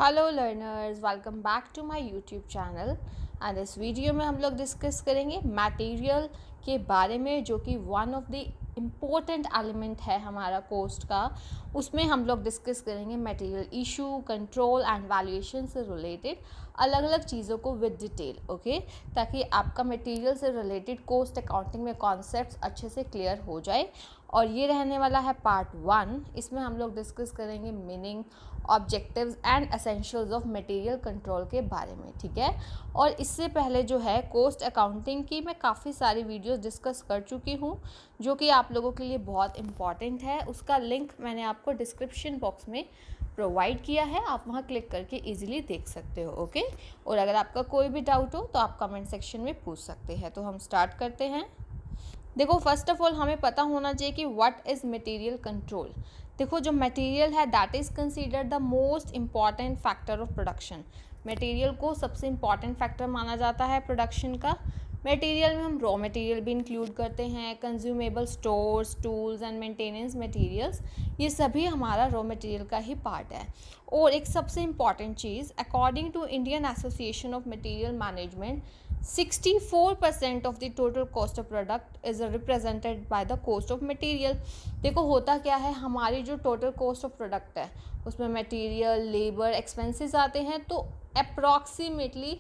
Hello learners, welcome back to my YouTube channel. And इस video में हम लोग डिस्कस करेंगे मटेरियल के बारे में, जो कि one of the important element है हमारा कोस्ट का। उसमें हम लोग डिस्कस करेंगे material issue, control and valuation से रिलेटेड अलग अलग चीज़ों को विद डिटेल, ओके, ताकि आपका मटेरियल से रिलेटेड कोस्ट अकाउंटिंग में कॉन्सेप्ट्स अच्छे से क्लियर हो जाए। और ये रहने वाला है पार्ट 1। इसमें हम लोग डिस्कस करेंगे meaning, objectives and essentials of material control के बारे में, ठीक है। और इससे पहले जो है कोस्ट अकाउंटिंग की मैं काफ़ी सारी वीडियोस डिस्कस कर चुकी हूँ, जो कि आप लोगों के लिए बहुत इंपॉर्टेंट है। उसका लिंक मैंने आपको डिस्क्रिप्शन बॉक्स में प्रोवाइड किया है, आप वहाँ क्लिक करके इजीली देख सकते हो, ओके। और अगर आपका कोई भी डाउट हो तो आप कमेंट सेक्शन में पूछ सकते हैं। तो हम स्टार्ट करते हैं। देखो, फर्स्ट ऑफ ऑल हमें पता होना चाहिए कि व्हाट इज़ मटेरियल कंट्रोल। देखो, जो मटेरियल है that is considered the most important factor of production. Material को सबसे इम्पॉर्टेंट फैक्टर माना जाता है प्रोडक्शन का। मटेरियल में हम रॉ मटेरियल भी इंक्लूड करते हैं, consumable stores, tools and maintenance materials, ये सभी हमारा रॉ मटेरियल का ही पार्ट है। और एक सबसे इम्पॉर्टेंट चीज़, according to Indian Association of Material Management, 64% of the total cost of product is represented by the cost of material. देखो, होता क्या है, हमारी जो टोटल कॉस्ट ऑफ प्रोडक्ट है उसमें मटेरियल, लेबर, एक्सपेंसेस आते हैं, तो अप्रॉक्सीमेटली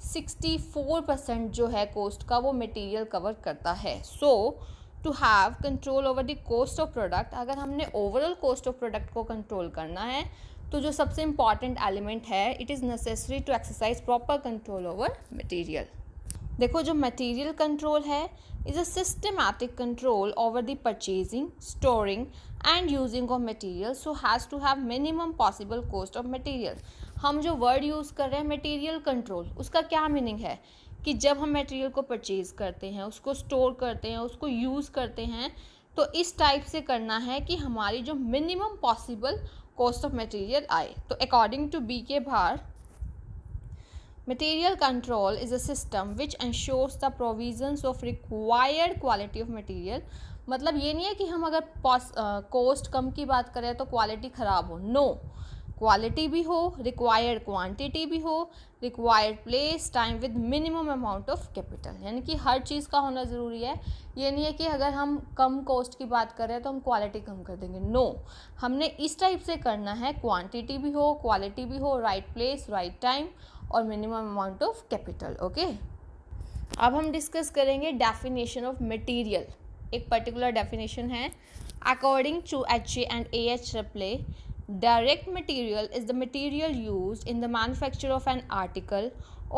64% जो है कॉस्ट का वो मटेरियल कवर करता है। So to have control over the cost of product, अगर हमने ओवरऑल कॉस्ट ऑफ प्रोडक्ट को कंट्रोल करना है तो जो सबसे इम्पॉर्टेंट एलिमेंट है, it is necessary to exercise proper control over material. देखो, जो मटेरियल कंट्रोल है is a systematic control over the purchasing, storing and using of material, so has to have minimum possible cost of material. हम जो word use कर रहे हैं material control, उसका क्या मीनिंग है कि जब हम मटेरियल को परचेज़ करते हैं, उसको स्टोर करते हैं, उसको यूज़ करते हैं, तो इस टाइप से करना है कि हमारी जो minimum possible cost of material आए। तो अकॉर्डिंग टू बी के भार, material control is a system which ensures the provisions of required quality of material। मतलब ये नहीं है कि हम अगर कॉस्ट कम की बात करें तो क्वालिटी ख़राब हो, नो, क्वालिटी भी हो, रिक्वायर्ड क्वांटिटी भी हो, required place, time with minimum amount of capital, यानी कि हर चीज़ का होना ज़रूरी है। ये नहीं है कि अगर हम कम कॉस्ट की बात कर रहे हैं तो हम क्वालिटी कम कर देंगे, नो, हमने इस टाइप से करना है, क्वांटिटी भी हो, क्वालिटी भी हो, राइट प्लेस, राइट टाइम और minimum amount of capital, okay. अब हम डिस्कस करेंगे डेफिनेशन ऑफ मटेरियल। एक पर्टिकुलर डेफिनेशन है, according to HA and AH Ripley, direct material is the material used in the manufacture of an article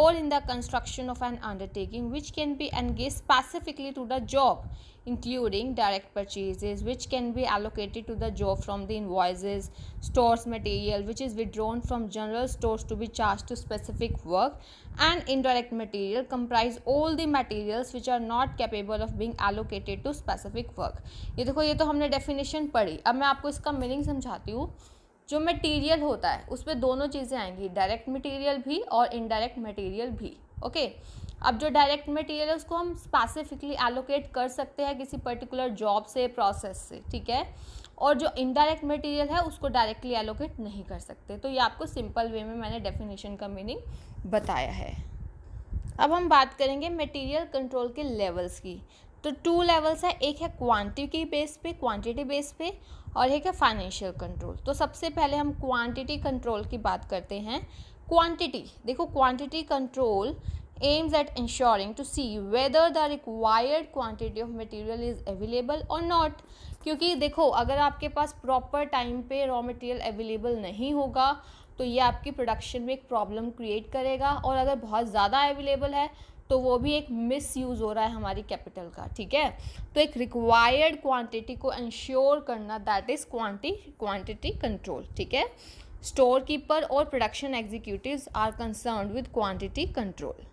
or in the construction of an undertaking which can be engaged specifically to the job, including direct purchases which can be allocated to the job from the invoices, stores material which is withdrawn from general stores to be charged to specific work, and indirect material comprise all the materials which are not capable of being allocated to specific work। ये देखो, ये तो हमने definition पढ़ी। अब मैं आपको इसका मीनिंग समझाती हूँ। जो मटेरियल होता है उसमें दोनों चीज़ें आएंगी, डायरेक्ट मटेरियल भी और इनडायरेक्ट मटेरियल भी, ओके। अब जो डायरेक्ट मटेरियल है उसको हम स्पेसिफिकली एलोकेट कर सकते हैं किसी पर्टिकुलर जॉब से, प्रोसेस से, ठीक है। और जो इनडायरेक्ट मटेरियल है उसको डायरेक्टली एलोकेट नहीं कर सकते। तो ये आपको सिंपल वे में मैंने डेफिनेशन का मीनिंग बताया है। अब हम बात करेंगे मटेरियल कंट्रोल के लेवल्स की। तो 2 लेवल्स है, एक है क्वांटिटी बेस पे और एक है फाइनेंशियल कंट्रोल। तो सबसे पहले हम क्वांटिटी कंट्रोल की बात करते हैं। क्वांटिटी, देखो, quantity control aims at ensuring to see whether the required quantity of material is available और नॉट। क्योंकि देखो, अगर आपके पास प्रॉपर टाइम पे रॉ मटेरियल अवेलेबल नहीं होगा तो ये आपकी प्रोडक्शन में एक प्रॉब्लम क्रिएट करेगा, और अगर बहुत ज़्यादा अवेलेबल है तो वो भी एक मिस यूज़ हो रहा है हमारी कैपिटल का, ठीक है। तो एक रिक्वायर्ड क्वांटिटी को इंश्योर करना, दैट इज़ क्वांटिटी कंट्रोल, ठीक है। स्टोर कीपर और production executives are concerned with quantity control.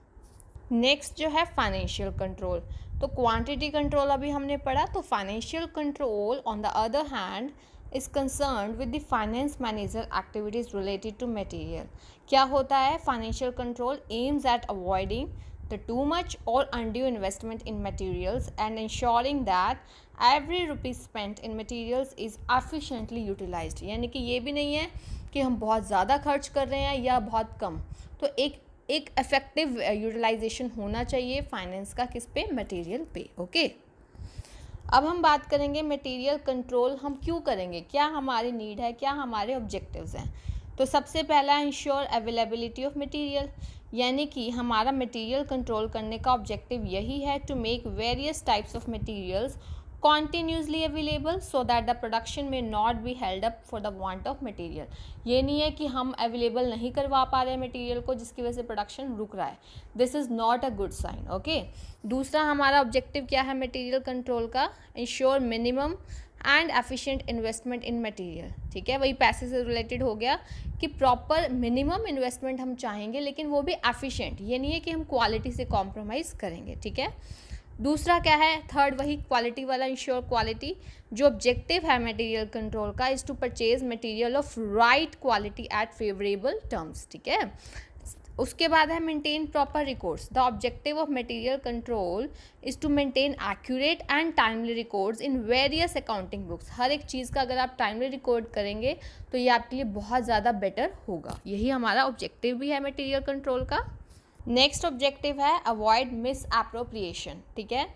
Next जो है फाइनेंशियल कंट्रोल। तो क्वांटिटी कंट्रोल अभी हमने पढ़ा, तो financial control on the other hand is concerned with the finance manager activities related to material। क्या होता है, financial control aims at avoiding the too much or undue investment in materials and ensuring that every rupee spent in materials is efficiently utilized। यानी कि ये भी नहीं है कि हम बहुत ज़्यादा खर्च कर रहे हैं या बहुत कम। तो एक इफेक्टिव यूटिलाइजेशन होना चाहिए फाइनेंस का, किस पे, मटेरियल पे। ओके, अब हम बात करेंगे मटेरियल कंट्रोल हम क्यों करेंगे, क्या हमारी नीड है, क्या हमारे ऑब्जेक्टिव्स हैं। तो सबसे पहला, इंश्योर अवेलेबिलिटी ऑफ मटेरियल, यानी कि हमारा मटेरियल कंट्रोल करने का ऑब्जेक्टिव यही है to make various types of materials continuously available so that the production may not be held up for the want of material। ये नहीं है कि हम अवेलेबल नहीं करवा पा रहे हैं मटेरियल को जिसकी वजह से प्रोडक्शन रुक रहा है, this is not a good sign. Okay, दूसरा हमारा ऑब्जेक्टिव क्या है मटेरियल कंट्रोल का, ensure minimum and efficient investment in material. ठीक है, वही पैसे से रिलेटेड हो गया कि प्रॉपर मिनिमम इन्वेस्टमेंट हम चाहेंगे लेकिन वो भी एफिशिएंट, ये नहीं है कि हम क्वालिटी से कॉम्प्रोमाइज़ करेंगे। ठीक है, दूसरा क्या है, थर्ड वही क्वालिटी वाला, इंश्योर क्वालिटी। जो ऑब्जेक्टिव है मटेरियल कंट्रोल का is to purchase material of right quality at favourable terms. ठीक है, उसके बाद है maintain proper records. The objective of material control is to maintain accurate and timely records in various accounting books. हर एक चीज़ का अगर आप टाइमली रिकॉर्ड करेंगे तो ये आपके लिए बहुत ज़्यादा बेटर होगा, यही हमारा ऑब्जेक्टिव भी है मटेरियल कंट्रोल का। नेक्स्ट ऑब्जेक्टिव है अवॉइड मिस एप्रोप्रिएशन। ठीक है,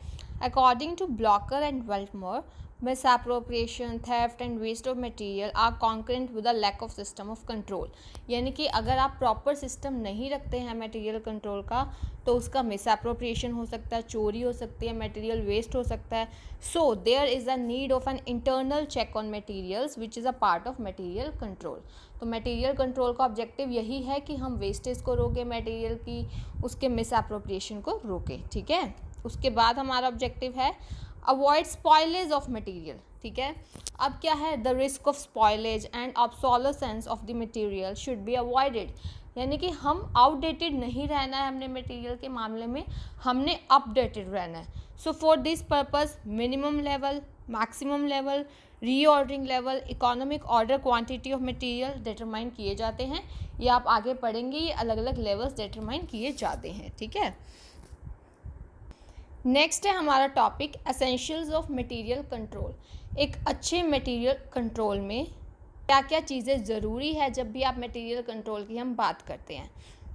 according to Blocker and Weltmer, misappropriation, theft and waste of material are concurrent with a lack of system of control. यानी कि अगर आप प्रॉपर सिस्टम नहीं रखते हैं मटेरियल कंट्रोल का तो उसका मिस एप्रोप्रिएशन हो सकता है, चोरी हो सकती है, मटेरियल वेस्ट हो सकता है। So there is a need of an internal check on materials which is a part of material control. तो मटेरियल कंट्रोल का ऑब्जेक्टिव यही है कि हम वेस्टेज को रोकें मटेरियल की, उसके मिस एप्रोप्रिएशन को रोकें। ठीक है, उसके बाद हमारा ऑब्जेक्टिव है अवॉइड स्पॉइलेज ऑफ मटेरियल। ठीक है, अब क्या है, the risk of spoilage and obsolescence of the material should be avoided. यानी कि हम आउटडेटेड नहीं रहना है, हमने मटेरियल के मामले में हमने अपडेटेड रहना है। So for this purpose minimum level, maximum level, reordering level, economic order quantity of material determine किए जाते हैं। ये आप आगे पढ़ेंगे, ये अलग अलग लेवल्स डिटरमाइन किए जाते हैं। ठीक है, नेक्स्ट है हमारा topic essentials of material control. एक अच्छे मटेरियल कंट्रोल में क्या क्या चीज़ें ज़रूरी है जब भी आप मटेरियल कंट्रोल की हम बात करते हैं।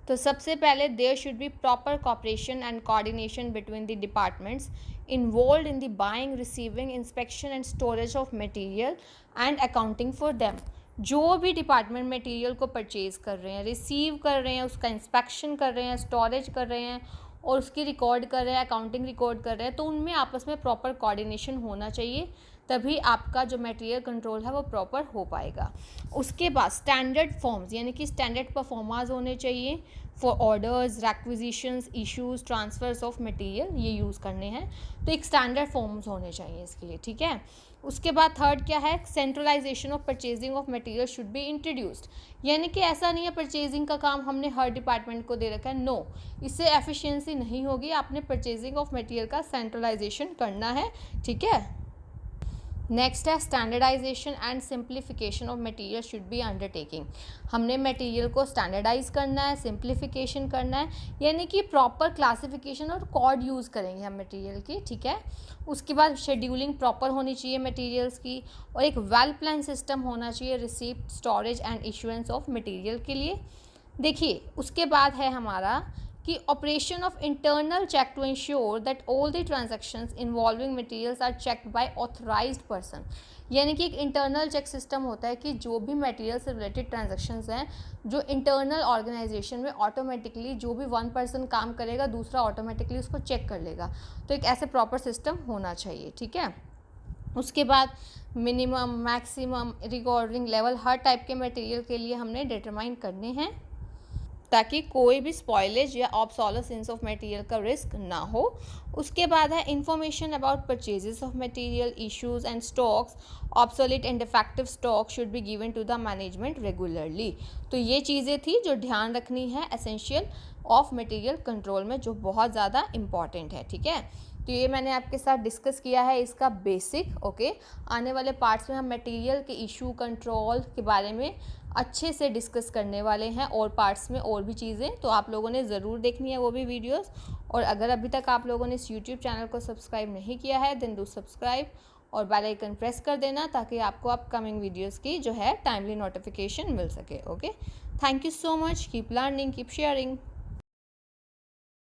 तो सबसे पहले there should be proper cooperation and coordination between the departments involved in the buying, receiving, inspection and storage of material and accounting for them. जो भी डिपार्टमेंट मटेरियल को परचेज कर रहे हैं, रिसीव कर रहे हैं, उसका इंस्पेक्शन कर रहे हैं, स्टोरेज कर रहे हैं और उसकी रिकॉर्ड कर रहे हैं, अकाउंटिंग रिकॉर्ड कर रहे हैं, तो उनमें आपस में प्रॉपर कोऑर्डिनेशन होना चाहिए, तभी आपका जो मटेरियल कंट्रोल है वो प्रॉपर हो पाएगा। उसके बाद स्टैंडर्ड फॉर्म्स, यानी कि स्टैंडर्ड परफॉर्मांस होने चाहिए for orders, requisitions, issues, transfers of material, ये यूज़ करने हैं तो एक स्टैंडर्ड फॉर्म्स होने चाहिए इसके लिए। ठीक है, उसके बाद थर्ड क्या है, centralisation of purchasing of material should be introduced. यानी कि ऐसा नहीं है परचेजिंग का काम हमने हर डिपार्टमेंट को दे रखा है, नो, इससे एफिशिएंसी नहीं होगी, आपने परचेजिंग ऑफ मटेरियल का सेंट्रलाइजेशन करना है। ठीक है, नेक्स्ट है standardisation and simplification of material should be undertaking. हमने मटेरियल को स्टैंडर्डाइज करना है, सिंप्लीफिकेशन करना है, यानी कि प्रॉपर क्लासिफिकेशन और कोड यूज़ करेंगे हम मटेरियल की। ठीक है, उसके बाद शेड्यूलिंग प्रॉपर होनी चाहिए मटेरियल्स की और एक वेल प्लान सिस्टम होना चाहिए receipt, storage and issuance of material के लिए। देखिए, उसके बाद है हमारा कि operation of internal check to ensure that all the transactions involving materials are checked by authorised person. यानी कि एक इंटरनल चेक सिस्टम होता है कि जो भी मटेरियल से रिलेटेड ट्रांजैक्शंस हैं, जो इंटरनल ऑर्गेनाइजेशन में ऑटोमेटिकली जो भी वन पर्सन काम करेगा दूसरा ऑटोमेटिकली उसको चेक कर लेगा, तो एक ऐसे प्रॉपर सिस्टम होना चाहिए। ठीक है, उसके बाद मिनिमम, मैक्सिमम, रिकॉर्डिंग लेवल हर टाइप के मटेरियल के लिए हमने डिटरमाइन करने हैं ताकि कोई भी स्पॉइलेज या ऑब्सोलेसेंस ऑफ मटेरियल का रिस्क ना हो। उसके बाद है information about purchases of material, issues and stocks, obsolete and defective stock should be given to the management regularly. तो ये चीज़ें थी जो ध्यान रखनी है एसेंशियल ऑफ मटेरियल कंट्रोल में, जो बहुत ज़्यादा इम्पॉर्टेंट है। ठीक है, तो ये मैंने आपके साथ डिस्कस किया है इसका बेसिक। ओके, आने वाले पार्ट्स में हम मटेरियल के इशू कंट्रोल के बारे में अच्छे से डिस्कस करने वाले हैं और पार्ट्स में और भी चीज़ें, तो आप लोगों ने ज़रूर देखनी है वो भी वीडियोस। और अगर अभी तक आप लोगों ने इस यूट्यूब चैनल को सब्सक्राइब नहीं किया है देन डू सब्सक्राइब और बेल आइकन प्रेस कर देना ताकि आपको अपकमिंग वीडियोस की जो है टाइमली नोटिफिकेशन मिल सके। Okay, thank you so much, keep learning, keep sharing.